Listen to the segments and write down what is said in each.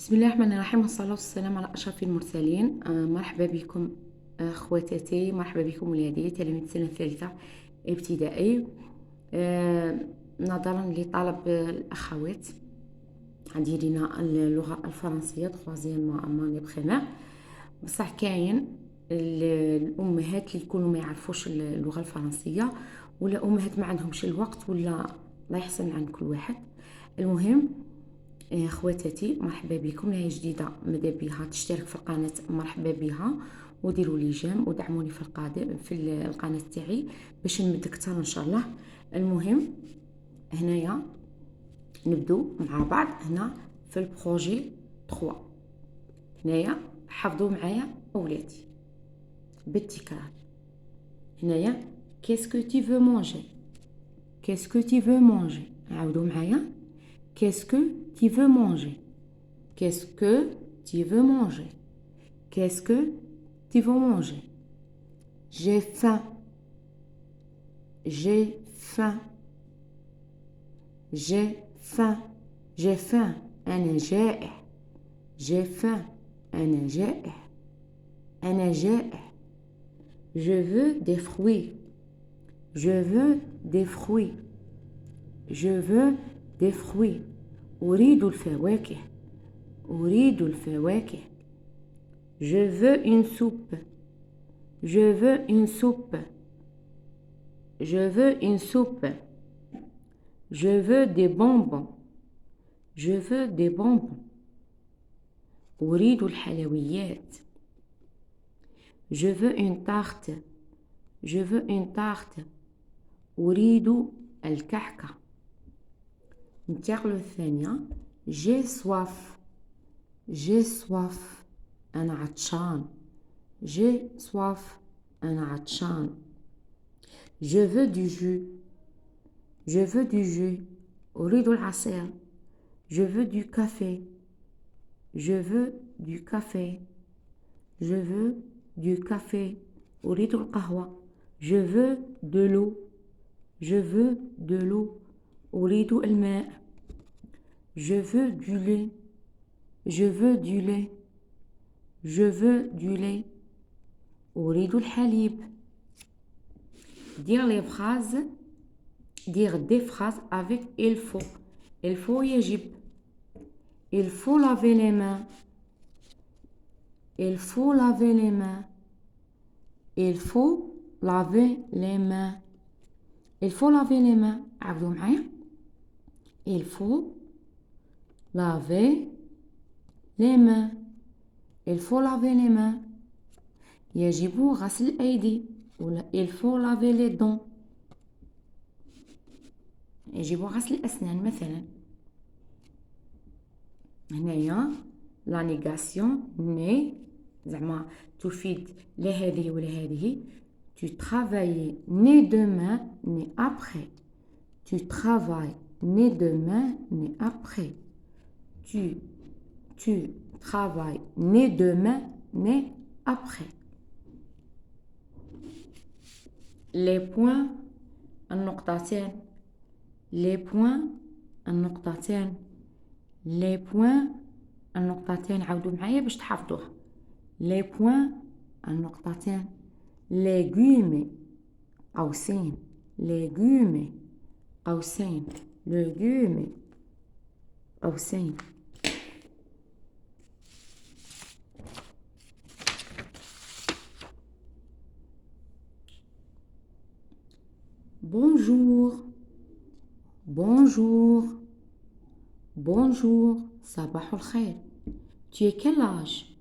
بسم الله الرحمن الرحيم، والصلاة والسلام على أشرف المرسلين. مرحبا بكم خواتاتي، مرحبا بكم ولادي تلاميذ السنة الثالثة ابتدائي. نظرا لطلب الأخوات ديالنا اللغة الفرنسية troisième année primaire، بصح كاين الأمهات اللي يكونوا ما يعرفوش اللغة الفرنسية، ولا أمهات ما عندهمش الوقت، ولا الله يحسن عند كل واحد. المهم خواتاتي مرحبا بكم، هي جديده ماذا بها تشترك في القناه، مرحبا بها، وديروا لي جيم ودعموني في القناه تاعي باش نمد اكثر ان شاء الله. المهم هنايا نبدو مع بعض هنا في البروجي 3. هنايا حفظوا معايا اولادي بالتكرار. هنايا كيسكو تي فو مونجي، كيسكو تي فو مونجي، عاودوا معايا qu'est-ce que tu veux manger, qu'est-ce que tu veux manger, qu'est-ce que tu veux manger. J'ai faim, j'ai faim, j'ai faim, j'ai faim. أنا جائع، j'ai faim. أنا جائع، أنا جائع. Je veux des fruits, je veux des fruits, je veux des fruits. أريد الفواكه، أريد الفواكه. Je veux une soupe, je veux une soupe, je veux une soupe. Je veux des bonbons, je veux des bonbons. أريد الحلويات. Je veux une tarte, je veux une tarte. أريد الكحكة. ننتقلوا الثانية. j'ai soif, j'ai soif. أنا عطشان. j'ai soif. أنا عطشان. je veux du jus, je veux du jus. أريد العصير. je veux du café, je veux du café, je veux du café. أريد القهوة. je veux de l'eau, je veux de l'eau. أريد الماء. je veux du lait, je veux du lait, je veux du lait. أريد الحليب. dire les phrases, dire des phrases avec il faut. il faut يجب. il faut laver les mains, il faut laver les mains, il faut laver les mains, il faut laver les mains. عاودوا معايا. il faut laver les mains, il faut laver les mains. يجب غسل الأيدي، ولا il faut laver les dents. يجب غسل الأسنان مثلا. هنايا لا نيغاسيون ني زعما تفيد لا هذه ولا هذه. tu travailles ni demain ni après, tu travailles ni demain ni après, tu travailles ni demain ni après. les points النقطتين، les points النقطتين، les points النقطتين. عاودوا معايا باش تحفظوها. les points النقطتين. légumes قوسين، légumes قوسين، légumes قوسين. bonjour, bonjour, bonjour. صباح الخير. tu es quel âge,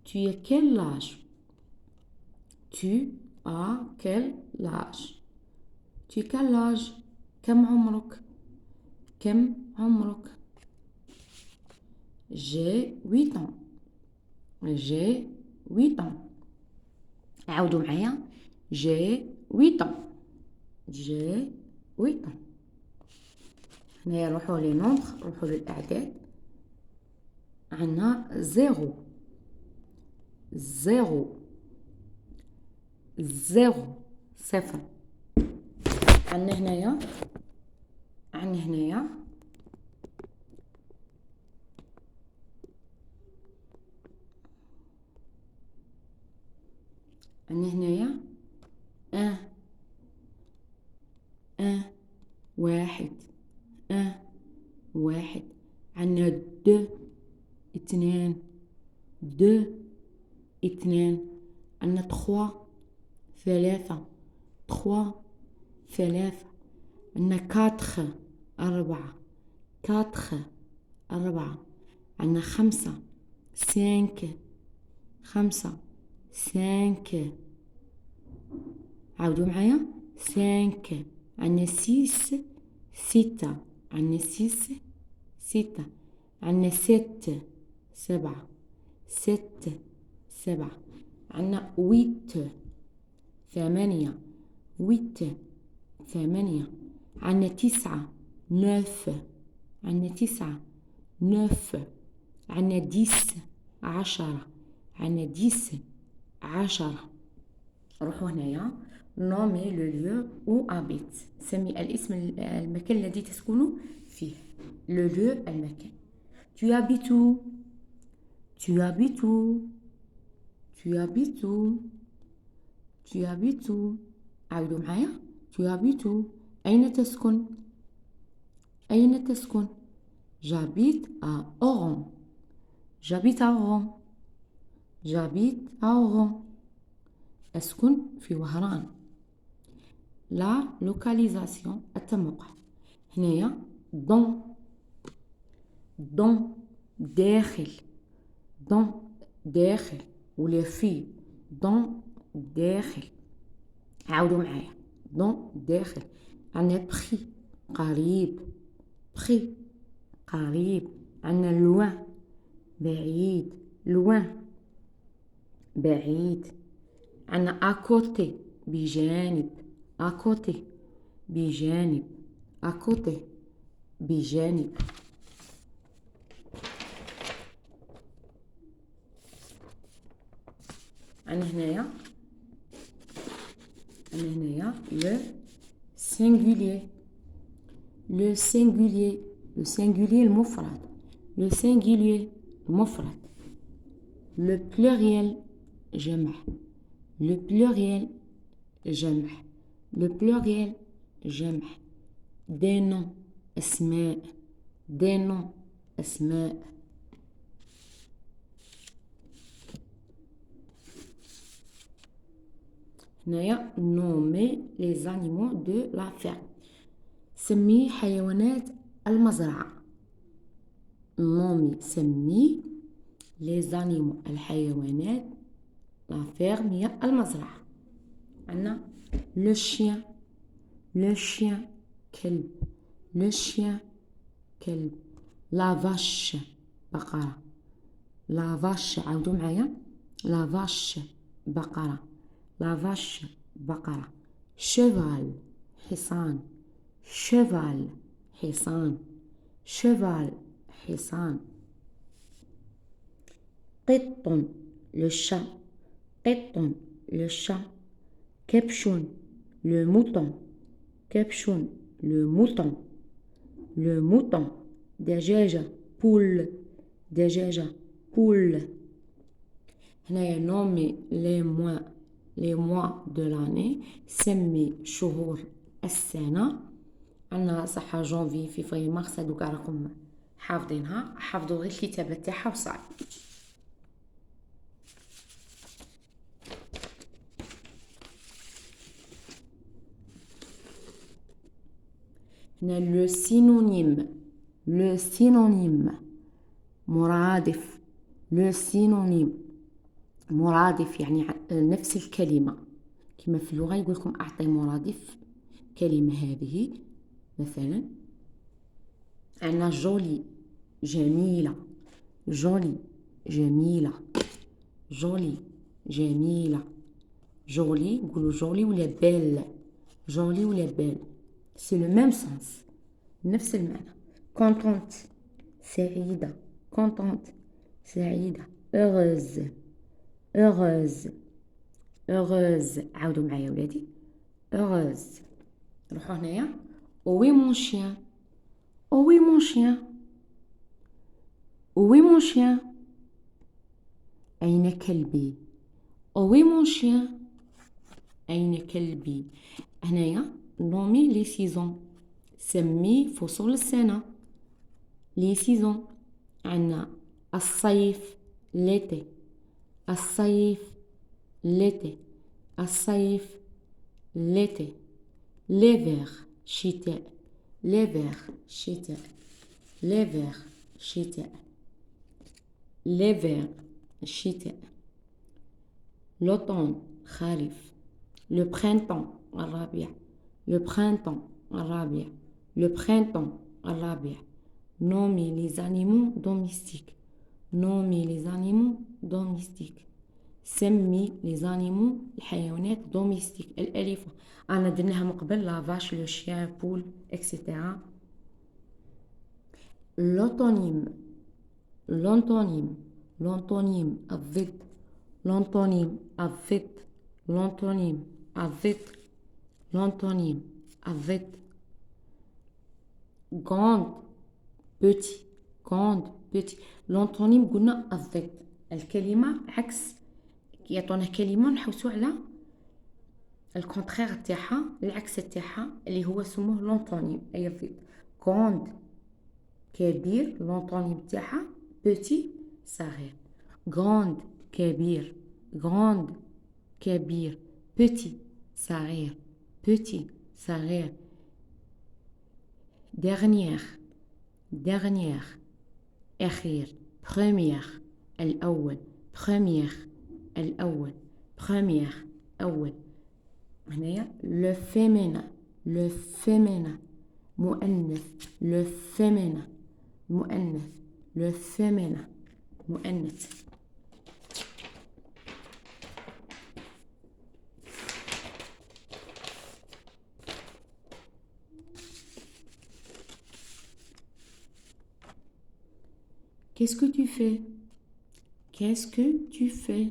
tu es quel âge, tu as quel âge, tu es quel âge. كم عمرك، كم عمرك. j'ai 8 ans, j'ai 8 ans. عاودوا معايا. j'ai 8 ans, j'ai 8 ans. هنايا نروحو لي نومبر، نروحو للأعداد. عندنا 0 0 0 صفر. عندنا هنايا، عندنا هنايا عندنا هنايا ان، ان واحد، ان واحد. عندنا دو اثنان، دو اثنان. عندنا تخوا ثلاثة، تخوا ثلاثة. عندنا كاتخ أربعة، كاتخ أربعة. عندنا خمسة سانك، خمسة سانك. عاودوا معايا سانك. عندنا سيس ستة، عندنا سيس ستة. عندنا ست سبعة، ست سبعة. عندنا ويت ثمانية، ويت ثمانية. عندنا تسعة نوف، عندنا تسعة نوف. عندنا ديس عشرة، عندنا ديس عشرة. روحوا هنايا نومي لو ليو او ابيت، سمي الاسم المكان الذي تسكن فيه. لو ليو المكان. tu habites où, tu habites où, tu habites où, tu habites où. عاودوا معايا tu habites où. أين تسكن، أين تسكن. j'habite à Oran، j'habite à Oran، j'habite à Oran. أسكن في وهران. لا لوكاليزاسيون التموقع. هنايا دون، دون داخل، دون داخل. ولا في دون داخل. عاودوا معايا دون داخل. عندنا بخي قريب، بخي قريب. عندنا لوان بعيد، لوان بعيد. عندنا اكوتي بجانب، اكوتي بجانب، اكوتي بجانب. عندنا هنايا، عندنا هنايا لو singulier، لو singulier، لو singulier المفرد، لو singulier المفرد. لو pluriel جمع، لو pluriel جمع، لو pluriel جمع. des noms اسماء، des noms اسماء. هنايا nommer les animaux de la ferme، سمي حيوانات المزرعة. نومي سمي les animaux الحيوانات، la ferme هي المزرعة. عندنا le chien، le chien كلب، le chien كلب. la vache بقرة، la vache. عاودوا معايا la vache بقرة، la vache بقرة. cheval حصان، cheval حصان، cheval حصان. قط le chat، قط le chat. capuchon le mouton، capuchon le mouton، le mouton. دجاجة poule، دجاجة poule. هنايا نومي les mois de l'année، سمي شهور السنة. عندنا صح جونفي فيفري مارس، هادوك راكم حافظينها، حافظوا غير الكتابة تاعها وصاي. هنا لو سينونيم، لو سينونيم مرادف، لو سينونيم مرادف يعني نفس الكلمة. كما في اللغة يقول لكم أعطي مرادف كلمة هذه. مثلا عندنا جولي جميلة، جولي جميلة، جولي جميلة. جولي نقولوا جولي ولا بيل، جولي ولا بيل، سي لو ميم سونس، نفس المعنى. كونتونت سعيدة، كونتونت سعيدة. heureuse، heureuse، heureuse. عاودوا معايا ولادي heureuse. نروحو هنايا oui mon chien، oui mon chien، oui mon chien. أين كلبي. oui mon chien، أين كلبي؟ هنايا نومي لي سيزون، سمي فصول السنة. لي سيزون عندنا الصيف l'été، الصيف l'été، الصيف l'été. l'hiver شتاء، l'hiver شتاء، l'hiver شتاء، l'hiver الشتاء. l'automne خريف، le printemps الربيع، le printemps الربيع، le printemps الربيع. nommer les animaux domestiques، nommer les animaux domestiques. سمي les animaux الحيوانات domestiques. الألف أنا درناها من قبل la vache le chien poule etc. l'antonyme، l'antonyme، l'antonyme الضد، l'antonyme الضد، l'antonyme الضد، l'antonyme الضد. grande petit، grande petit. l'antonyme قلنا الضد، الكلمة عكس يعطونا كلمة نحوسو على الكونترير تاعها، العكس تاعها اللي هو سموه لونطونيم أي الضد. grande كبير، لونطونيم تاعها بوتي صغير. grande كبير، grande كبير، بوتي صغير، بوتي صغير. dernière، dernière أخير. première الأول، première الأول، première أول. هنايا le féminin، le féminin مؤنث، le féminin مؤنث، le féminin مؤنث. qu'est-ce que tu fais? qu'est-ce que tu fais?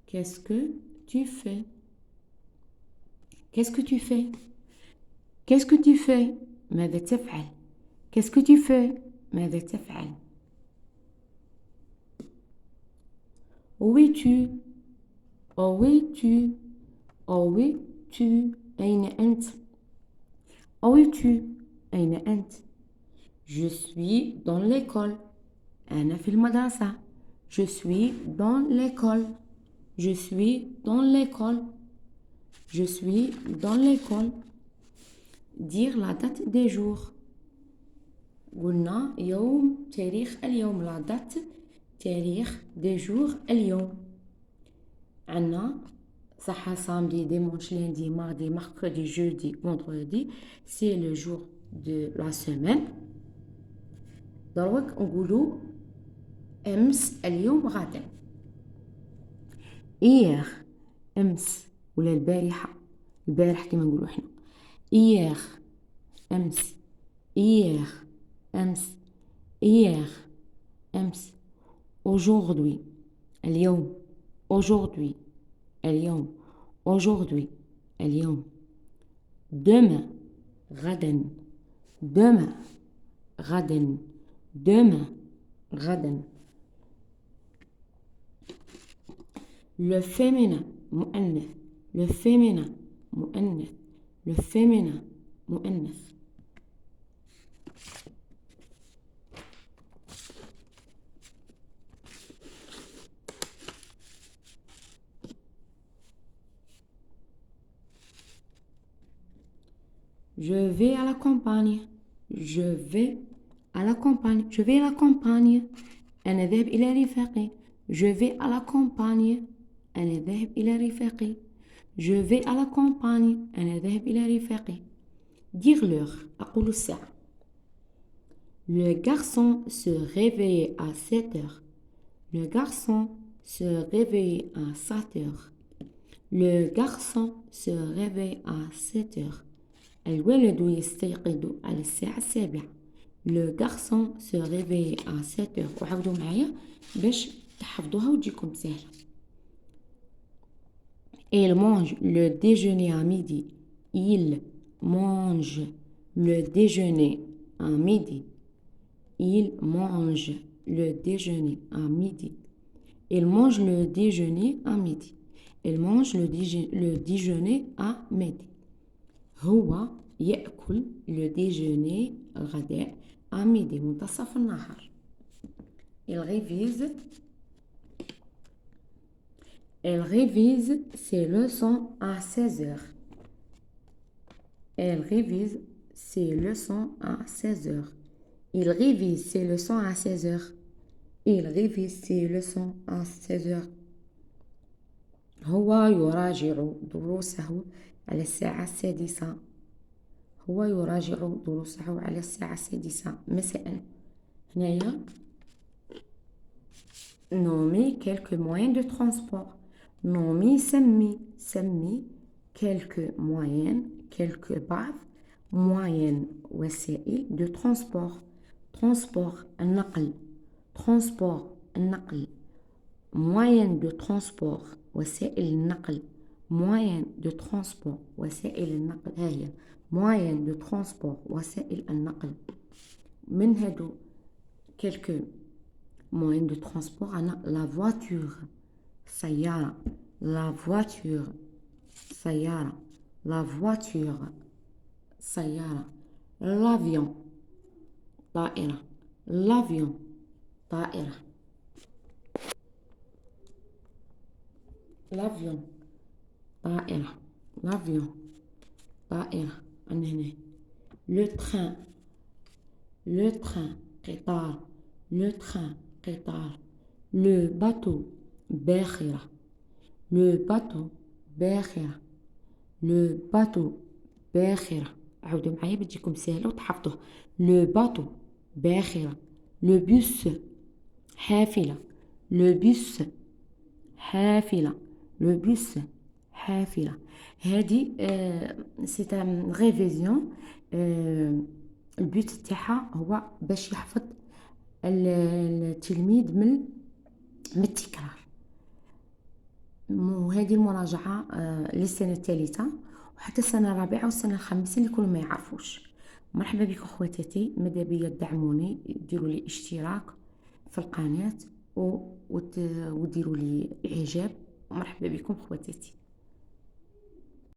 qu'est-ce que tu fais? qu'est-ce que tu fais? qu'est-ce que tu fais؟ ماذا تفعل؟ qu'est-ce que tu fais؟ ماذا تفعل؟ où es-tu؟ où es-tu؟ où es-tu؟ أين أنت؟ où es-tu؟ أين أنت؟ je suis dans l'école، أنا في المدرسة. je suis dans l'école، je suis dans l'école، je suis dans l'école. dire la date des jours، قلنا يوم تاريخ اليوم، لا دات تاريخ دي جور اليوم. عنا صحة samedi dimanche lundi mardi mercredi jeudi vendredi c'est le jour de la semaine. دروك نقولوا امس اليوم غدا. hier امس ولا البارحة، البارح كما نقولوا احنا hier امس، hier امس، hier امس. aujourd'hui اليوم، aujourd'hui اليوم، aujourd'hui اليوم. demain غدا، demain غدا، demain غدا. le féminin مؤنث، le féminin مؤنث، le féminin مؤنث. je vais à la campagne، je vais à la campagne، je vais à la campagne أنا ذاهب إلى رفاقي. je vais à la campagne أنا ذاهب إلى رفاقي. je vais à la campagne أنا ذاهب إلى رفاقي. dire l'heure أقول الساعة. le garçon se réveillait à 7 heures، le garçon se réveillait à 7 heures. le garçon se réveille à 7 heures. الولد يستيقظ على الساعة 7. le garçon se réveille à 7 heures. وعاودوا معايا باش تحفظوها وتجيكم سهلة. il mange le déjeuner à midi، il mange le déjeuner à midi، il mange le déjeuner à midi. il mange le déjeuner à midi. il mange le déjeuner à midi. هو يأكل le déjeuner الغداء à midi منتصف النهار. Elle révise ses leçons à 16 heures. Elle révise ses leçons à 16 heures. Il révise ses leçons à 16 heures. Il révise ses leçons à 16 heures. هو يراجع دروسه على الساعة السادسة. هو يراجع دروسه على الساعة السادسة مساء. هنايا nommer quelques moyens de transport. nommer سمي quelques moyens quelques بعض moyens وسائل de transport. transport النقل. transport النقل. moyen de transport وسائل النقل. moyen de transport وسائل النقل. هي moyen de transport وسائل النقل. من هادو quelques moyen de transport أنا la voiture سيارة. la voiture سيارة. la voiture سيارة. l'avion طائرة. l'avion طائرة. l'avion طائرة. l'avion طائرة. أنا هنا le train قطار. le train قطار. le bateau باخرة. le bateau باخرة. le bateau باخرة. عاودوا معايا بتجيكم سهلة وتحفظوها. le bateau باخرة. le bus حافلة. le bus حافلة. le bus حافلة. هذه سي ان ريفيزيون. البيت تاعها هو باش يحفظ التلميذ من التكرار. وهذه المراجعة للسنة الثالثة وحتى السنة الرابعة والسنة الخامسة اللي يكونوا ما يعرفوش. مرحبا بكم خواتاتي. ماذا بيا تدعموني ديروا لي اشتراك في القناة وديروا لي اعجاب. مرحبا بكم خواتاتي.